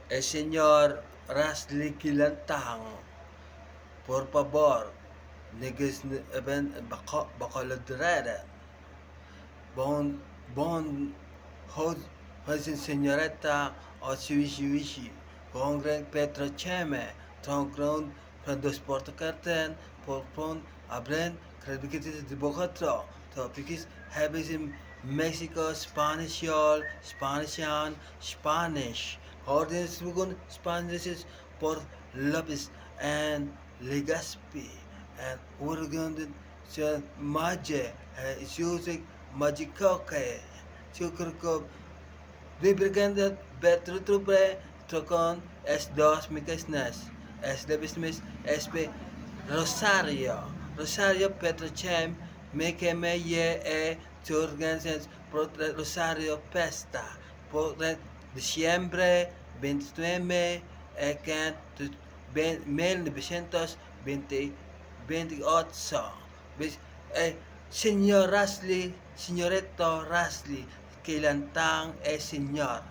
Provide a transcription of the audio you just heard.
Señor Rasli Kilantang, por favor, niggas ben bacolodrera, bon, bon, hod, hosin señorita o siwishi, congren Petro Cheme, tongron, dos portocarten, por pon, abren, credibitis de Bogotá, topicus, habis in Mexico, Spanish, Spanish, Ordens Bugun, Spanish, por Lopez, and Legaspi, and Uruguayan, Maje, Music, Magicoke, Chukurko, Lubricante Betrutubre, Trocon, S2 Micasnes, S. Lebismis, SP, Rosario, Rosario Petrochem, Mekeme Ye E, Turgensens, Rosario Pesta, Portret, Diciembre, 29, Ecan, 1928, Señor Rasli, Signoretto Rasli, Kilantang Señor.